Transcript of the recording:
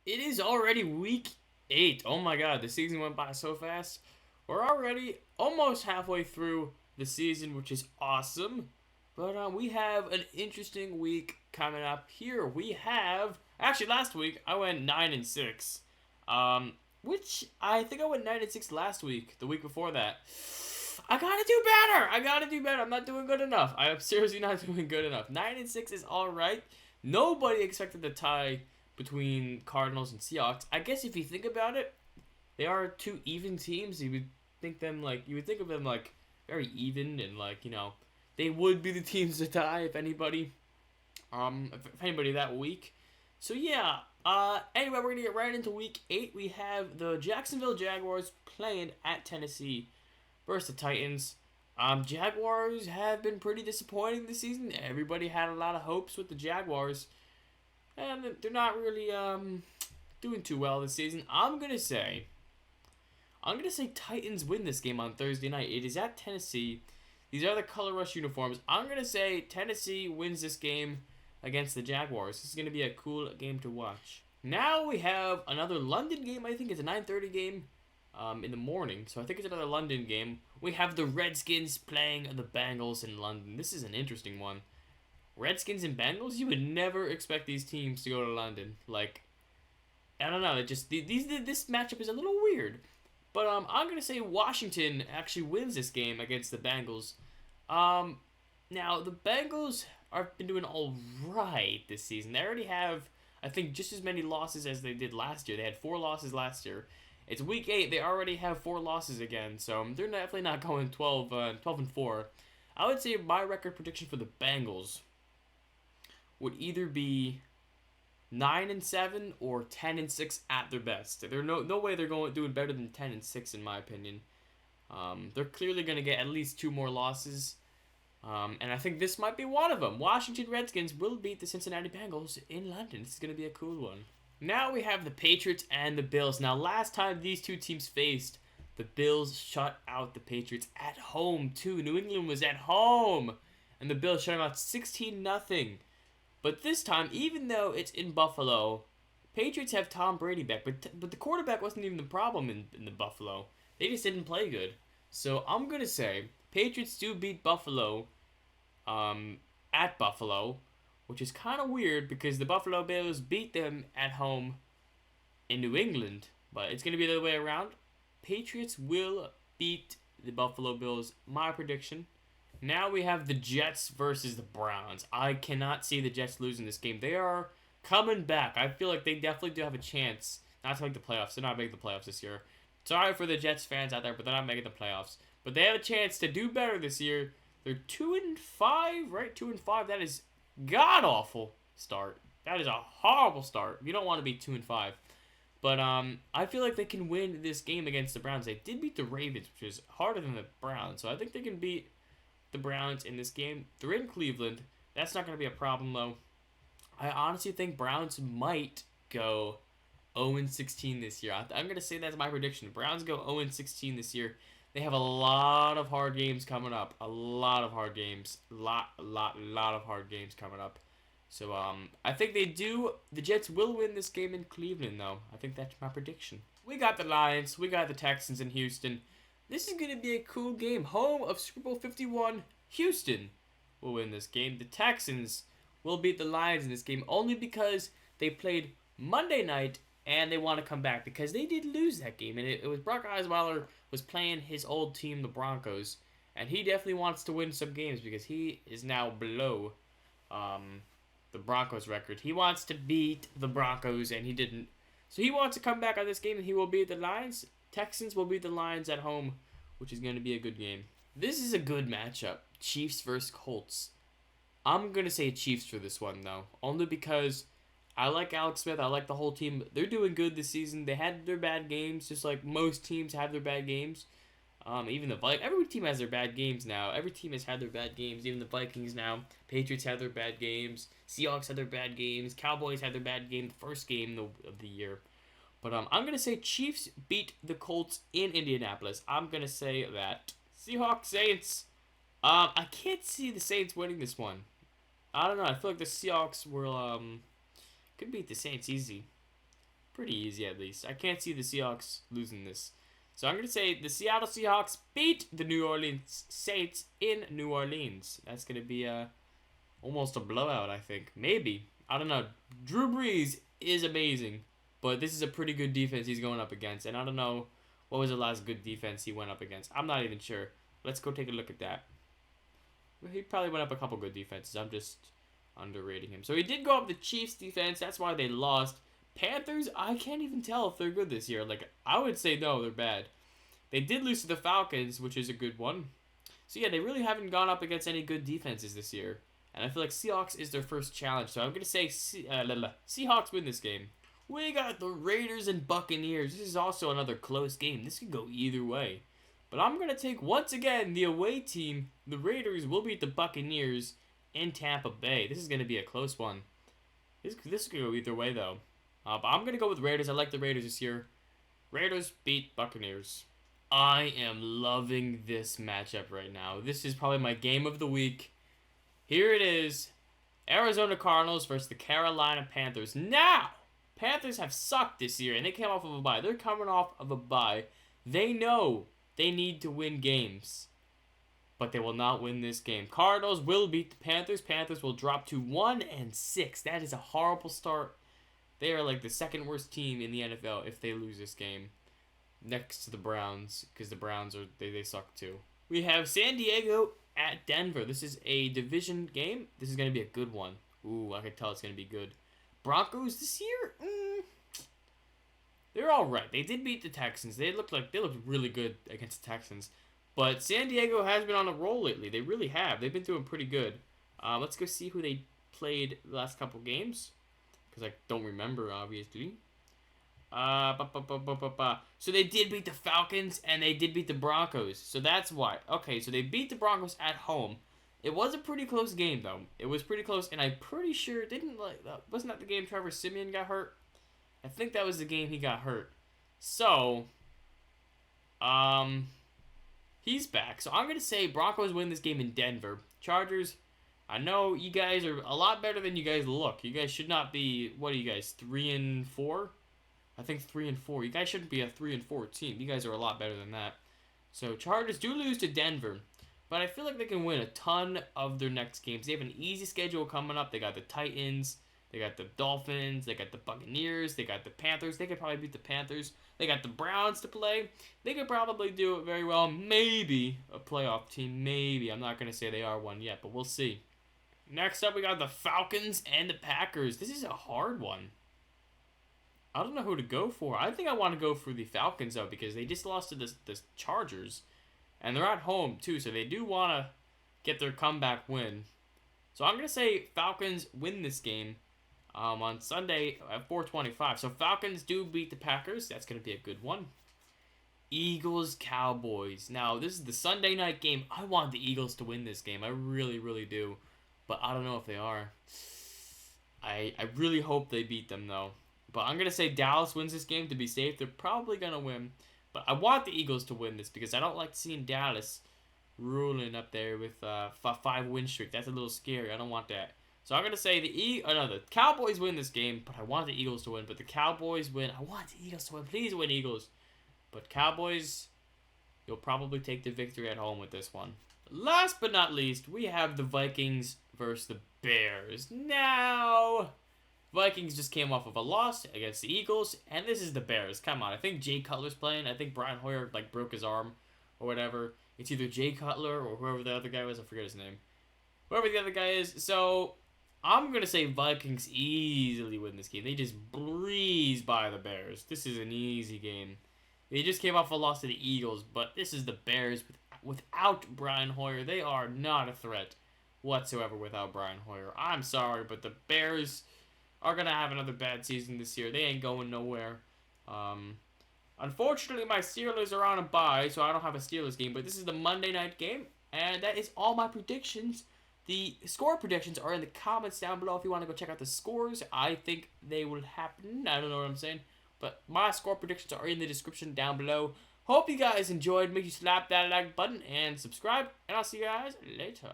It is already week 8. Oh my god, the season went by so fast. We're already almost halfway through the season, which is awesome. But we have an interesting week coming up here. We have actually last week I went 9-6, which I think I went 9-6 last week. The week before that, I gotta do better. I gotta do better. I'm not doing good enough. I am seriously not doing good enough. 9-6 is all right. Nobody expected the tie between Cardinals and Seahawks. I guess if you think about it, they are two even teams. You would think of them like very even and they would be the teams to tie if anybody if anybody that week. So yeah. Anyway, we're gonna get right into week 8. We have the Jacksonville Jaguars playing at Tennessee versus the Titans. Jaguars have been pretty disappointing this season. Everybody had a lot of hopes with the Jaguars, and they're not really doing too well this season. I'm gonna say Titans win this game on Thursday night. It is at Tennessee. These are the color rush uniforms. I'm gonna say Tennessee wins this game against the Jaguars. This is gonna be a cool game to watch. Now we have another London game. I think it's a 9:30 game in the morning. So I think it's another London game. We have the Redskins playing the Bengals in London. This is an interesting one. Redskins and Bengals. You would never expect these teams to go to London. Like, I don't know. It just this matchup is a little weird. But I'm gonna say Washington actually wins this game against the Bengals. Um, Now the Bengals have been doing all right this season. They already have, I think, just as many losses as they did last year. They had 4 losses last year. It's week 8. They already have 4 losses again, so they're definitely not going 12-4. I would say my record prediction for the Bengals would either be 9-7 or 10-6 at their best. There's no way they're going doing better than 10-6 in my opinion. They're clearly going to get at least 2 more losses. And I think this might be one of them. Washington Redskins will beat the Cincinnati Bengals in London. This is going to be a cool one. Now we have the Patriots and the Bills. Now, last time these two teams faced, the Bills shut out the Patriots at home, too. New England was at home, and the Bills shut them out 16-0. But this time, even though it's in Buffalo, Patriots have Tom Brady back, but the quarterback wasn't even the problem in the Buffalo. They just didn't play good. So I'm going to say Patriots do beat Buffalo at Buffalo, which is kind of weird because the Buffalo Bills beat them at home in New England. But it's going to be the other way around. Patriots will beat the Buffalo Bills. My prediction. Now we have the Jets versus the Browns. I cannot see the Jets losing this game. They are coming back. I feel like they definitely do have a chance not to make the playoffs. They're not making the playoffs this year. Sorry for the Jets fans out there, but they're not making the playoffs. But they have a chance to do better this year. They're 2-5, right? 2-5. That is god awful start. That is a horrible start. You don't want to be 2-5. But I feel like they can win this game against the Browns. They did beat the Ravens, which is harder than the Browns. So I think they can beat the Browns in this game. They're in Cleveland. That's not going to be a problem, though. I honestly think Browns might go 0-16 this year. I'm going to say that's my prediction. Browns go 0-16 this year. They have a lot of hard games coming up. A lot of hard games. Lot of hard games coming up. So, I think they do. The Jets will win this game in Cleveland, though. I think that's my prediction. We got the Lions. We got the Texans in Houston. This is going to be a cool game. Home of Super Bowl 51, Houston will win this game. The Texans will beat the Lions in this game only because they played Monday night and they want to come back because they did lose that game. And it was Brock Osweiler was playing his old team, the Broncos. And he definitely wants to win some games because he is now below the Broncos record. He wants to beat the Broncos and he didn't. So he wants to come back on this game and he will beat the Lions. Texans will beat the Lions at home, which is going to be a good game. This is a good matchup. Chiefs versus Colts. I'm going to say Chiefs for this one, though. Only because I like Alex Smith. I like the whole team. They're doing good this season. They had their bad games, just like most teams have their bad games. Even the Vikings. Every team has their bad games now. Every team has had their bad games. Even the Vikings now. Patriots had their bad games. Seahawks had their bad games. Cowboys had their bad game the first game of the year. But I'm going to say Chiefs beat the Colts in Indianapolis. I'm going to say that. Seahawks, Saints. I can't see the Saints winning this one. I don't know. I feel like the Seahawks will could beat the Saints easy. Pretty easy, at least. I can't see the Seahawks losing this. So I'm going to say the Seattle Seahawks beat the New Orleans Saints in New Orleans. That's going to be almost a blowout, I think. Maybe. I don't know. Drew Brees is amazing. But this is a pretty good defense he's going up against. And I don't know what was the last good defense he went up against. I'm not even sure. Let's go take a look at that. He probably went up a couple good defenses. I'm just underrating him. So he did go up the Chiefs defense. That's why they lost. Panthers, I can't even tell if they're good this year. Like, I would say no, they're bad. They did lose to the Falcons, which is a good one. So yeah, they really haven't gone up against any good defenses this year. And I feel like Seahawks is their first challenge. So I'm going to say Seahawks win this game. We got the Raiders and Buccaneers. This is also another close game. This could go either way. But I'm going to take, once again, the away team. The Raiders will beat the Buccaneers in Tampa Bay. This is going to be a close one. This could go either way, though. But I'm going to go with Raiders. I like the Raiders this year. Raiders beat Buccaneers. I am loving this matchup right now. This is probably my game of the week. Here it is. Arizona Cardinals versus the Carolina Panthers. Now, Panthers have sucked this year, and they came off of a bye. They're coming off of a bye. They know they need to win games, but they will not win this game. Cardinals will beat the Panthers. Panthers will drop to 1-6. That is a horrible start. They are like the second worst team in the NFL if they lose this game, next to the Browns, because the Browns they suck too. We have San Diego at Denver. This is a division game. This is going to be a good one. Ooh, I can tell it's going to be good. Broncos this year, they're all right. They did beat the Texans. They looked really good against the Texans. But San Diego has been on a roll lately. They really have. They've been doing pretty good. Let's go see who they played the last couple games, because I don't remember, obviously. So they did beat the Falcons, and they did beat the Broncos. So that's why. Okay, so they beat the Broncos at home. It was a pretty close game, though. It was pretty close, and I'm pretty sure wasn't that the game Trevor Siemian got hurt? I think that was the game he got hurt. So, he's back. So I'm gonna say Broncos win this game in Denver. Chargers, I know you guys are a lot better than you guys look. You guys should not be. What are you guys, 3-4? I think 3-4. You guys shouldn't be a 3-4 team. You guys are a lot better than that. So Chargers do lose to Denver, but I feel like they can win a ton of their next games. They have an easy schedule coming up. They got the Titans, they got the Dolphins, they got the Buccaneers, they got the Panthers. They could probably beat the Panthers. They got the Browns to play. They could probably do it very well. Maybe a playoff team. Maybe. I'm not going to say they are one yet, but we'll see. Next up, we got the Falcons and the Packers. This is a hard one. I don't know who to go for. I think I want to go for the Falcons, though, because they just lost to the Chargers. And they're at home, too, so they do want to get their comeback win. So I'm going to say Falcons win this game on Sunday at 4:25. So Falcons do beat the Packers. That's going to be a good one. Eagles, Cowboys. Now, this is the Sunday night game. I want the Eagles to win this game. I really, really do. But I don't know if they are. I really hope they beat them, though. But I'm going to say Dallas wins this game to be safe. They're probably going to win. But I want the Eagles to win this because I don't like seeing Dallas ruling up there with a 5-win streak. That's a little scary. I don't want that. So I'm going to say the Cowboys win this game, but I want the Eagles to win. But the Cowboys win. I want the Eagles to win. Please win, Eagles. But Cowboys, you'll probably take the victory at home with this one. Last but not least, we have the Vikings versus the Bears. Now, Vikings just came off of a loss against the Eagles, and this is the Bears. Come on, I think Jay Cutler's playing. I think Brian Hoyer broke his arm or whatever. It's either Jay Cutler or whoever the other guy was. I forget his name. Whoever the other guy is. So I'm gonna say Vikings easily win this game. They just breeze by the Bears. This is an easy game. They just came off a loss to the Eagles, but this is the Bears without Brian Hoyer. They are not a threat whatsoever without Brian Hoyer. I'm sorry, but the Bears are going to have another bad season this year. They ain't going nowhere. Unfortunately, my Steelers are on a bye, so I don't have a Steelers game. But this is the Monday night game, and that is all my predictions. The score predictions are in the comments down below if you want to go check out the scores. I think they will happen. I don't know what I'm saying. But my score predictions are in the description down below. Hope you guys enjoyed. Make sure you slap that like button and subscribe. And I'll see you guys later.